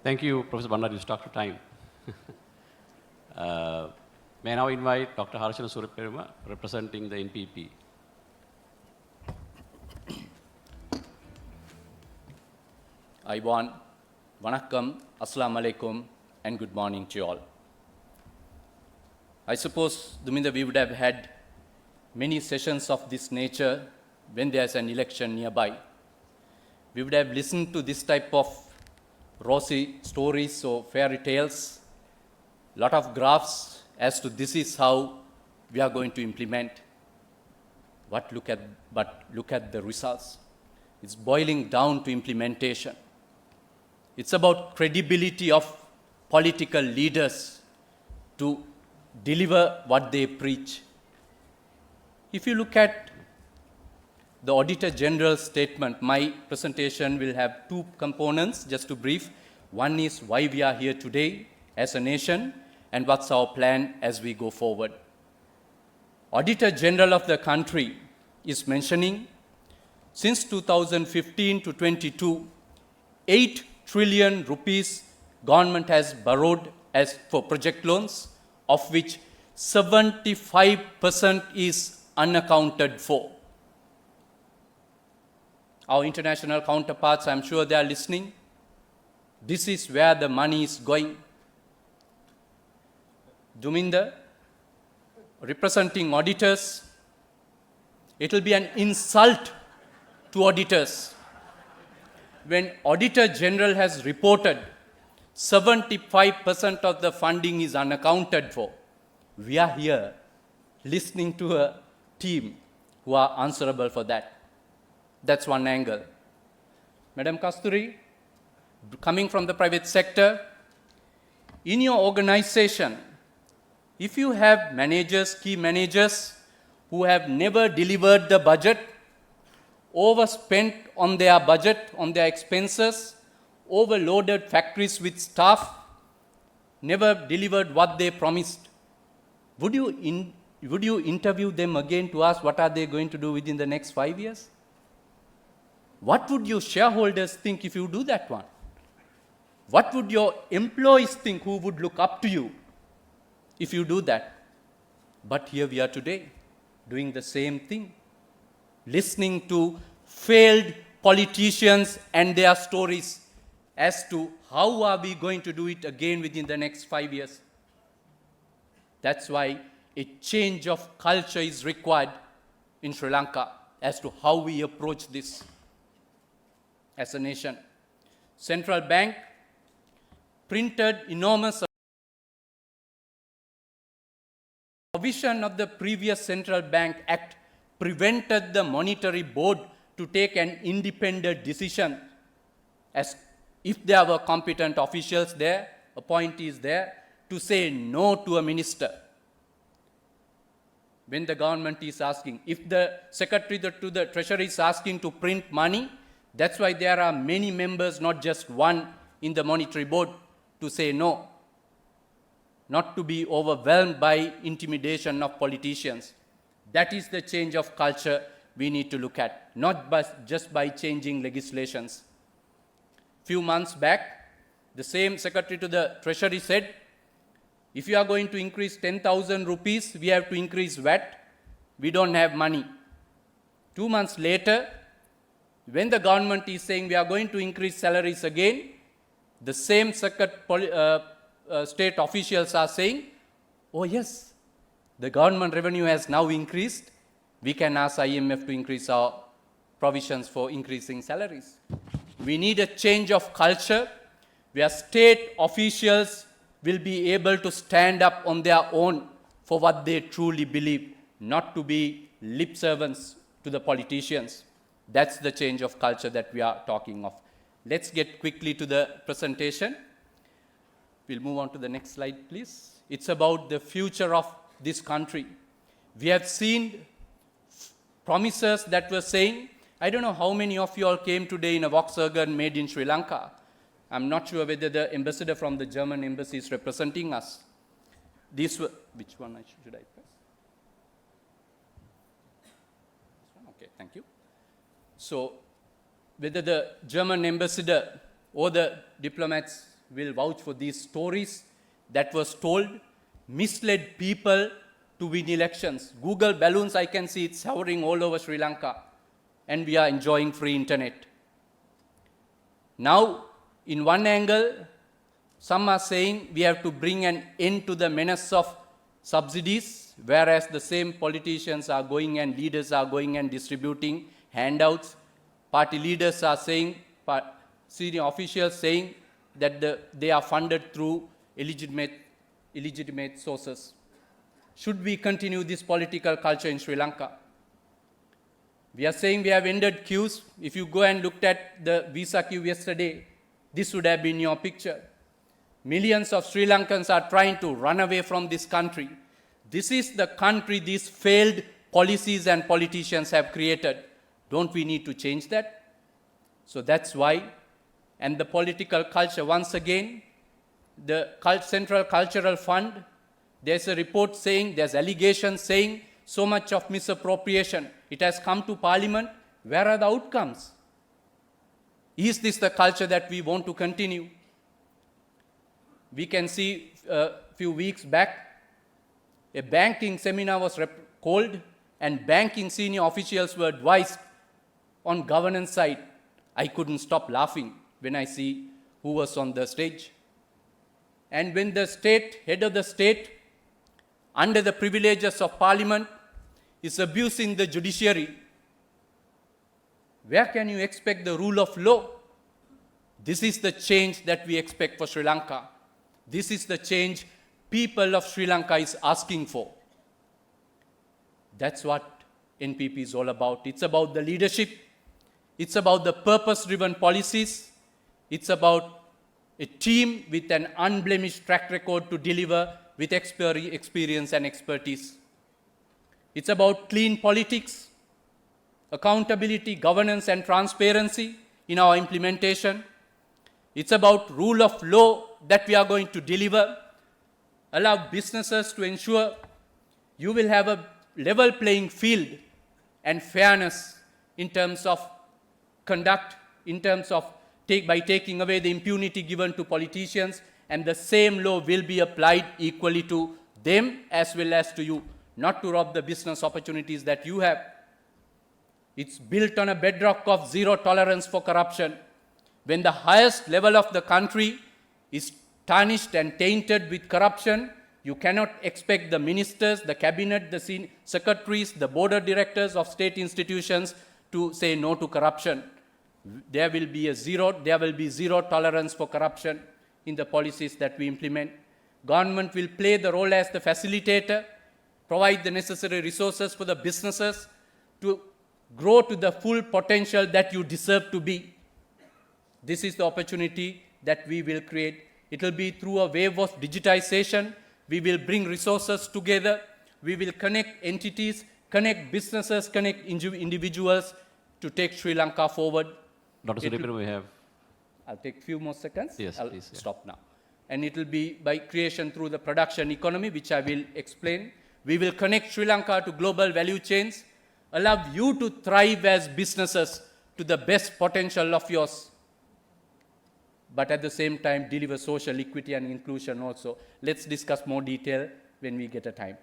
Thank you, Professor Bandar. You stuck to time. May I now invite Dr. Harshana Suriyapperuma, representing the NPP. Ivan, Vanakkam, Assalamu alaikum, and good morning to you all. I suppose, Duminda, we would have had many sessions of this nature when there's an election nearby. We would have listened to this type of rosy stories or fairy tales, lot of graphs as to this is how we are going to implement. But look at the results. It's boiling down to implementation. It's about credibility of political leaders to deliver what they preach. If you look at the Auditor General's statement, my presentation will have two components, just to brief. One is why we are here today as a nation and what's our plan as we go forward. Auditor General of the country is mentioning since 2015 to 22, 8 trillion rupees government has borrowed as for project loans, of which 75% is unaccounted for. Our international counterparts, I'm sure they are listening. This is where the money is going. Duminda, representing auditors, it will be an insult to auditors when Auditor General has reported 75% of the funding is unaccounted for. We are here listening to a team who are answerable for that. That's one angle. Madam Kasturi, coming from the private sector, in your organization, if you have managers, key managers, who have never delivered the budget, overspent on their budget, on their expenses, overloaded factories with staff, never delivered what they promised, would you interview them again to ask what are they going to do within the next 5 years? What would your shareholders think if you do that one? What would your employees think who would look up to you if you do that? But here we are today, doing the same thing, listening to failed politicians and their stories as to how are we going to do it again within the next 5 years. That's why a change of culture is required in Sri Lanka as to how we approach this as a nation. Central Bank printed enormous provision of the previous Central Bank Act prevented the Monetary Board to take an independent decision as if there were competent officials there, appointees there, to say no to a minister. When the government is asking, if the Secretary to the Treasury is asking to print money, that's why there are many members, not just one, in the Monetary Board to say no, not to be overwhelmed by intimidation of politicians. That is the change of culture we need to look at, not just by changing legislations. Few months back, the same Secretary to the Treasury said, if you are going to increase 10,000 rupees, we have to increase VAT. We don't have money. 2 months later, when the government is saying we are going to increase salaries again, the same state officials are saying, oh yes, the government revenue has now increased. We can ask IMF to increase our provisions for increasing salaries. We need a change of culture where state officials will be able to stand up on their own for what they truly believe, not to be lip servants to the politicians. That's the change of culture that we are talking of. Let's get quickly to the presentation. We'll move on to the next slide, please. It's about the future of this country. We have seen promises that were saying, I don't know how many of you all came today in a Volkswagen made in Sri Lanka. I'm not sure whether the ambassador from the German embassy is representing us. These were, which one should I press? Okay, thank you. So, whether the German ambassador or the diplomats will vouch for these stories that was told, misled people to win elections. Google balloons, I can see it's hovering all over Sri Lanka, and we are enjoying free internet. Now, in one angle, some are saying we have to bring an end to the menace of subsidies, whereas the same politicians are going and leaders are going and distributing handouts. Party leaders are saying, senior officials saying that they are funded through illegitimate sources. Should we continue this political culture in Sri Lanka? We are saying we have ended queues. If you go and looked at the visa queue yesterday, this would have been your picture. Millions of Sri Lankans are trying to run away from this country. This is the country these failed policies and politicians have created. Don't we need to change that? So that's why. And the political culture, once again, the Central Cultural Fund, there's a report saying, there's allegations saying so much of misappropriation. It has come to Parliament. Where are the outcomes? Is this the culture that we want to continue? We can see a few weeks back, a banking seminar was called, and banking senior officials were advised on governance side. I couldn't stop laughing when I see who was on the stage. And when the head of the state, under the privileges of Parliament, is abusing the judiciary, where can you expect the rule of law? This is the change that we expect for Sri Lanka. This is the change people of Sri Lanka is asking for. That's what NPP is all about. It's about the leadership. It's about the purpose-driven policies. It's about a team with an unblemished track record to deliver with experience and expertise. It's about clean politics, accountability, governance, and transparency in our implementation. It's about rule of law that we are going to deliver, allow businesses to ensure you will have a level playing field and fairness in terms of conduct, in terms of by taking away the impunity given to politicians, and the same law will be applied equally to them as well as to you, not to rob the business opportunities that you have. It's built on a bedrock of zero tolerance for corruption. When the highest level of the country is tarnished and tainted with corruption, you cannot expect the ministers, the cabinet, the secretaries, the board of directors of state institutions to say no to corruption. There will be zero tolerance for corruption in the policies that we implement. Government will play the role as the facilitator, provide the necessary resources for the businesses to grow to the full potential that you deserve to be. This is the opportunity that we will create. It will be through a wave of digitization. We will bring resources together. We will connect entities, connect businesses, connect individuals to take Sri Lanka forward. Dr. Suriyapperuma, we have. I'll take a few more seconds. Yes, I'll please. Yeah. stop now. And it will be by creation through the production economy, which I will explain. We will connect Sri Lanka to global value chains, allow you to thrive as businesses to the best potential of yours, but at the same time deliver social equity and inclusion also. Let's discuss more detail when we get a time.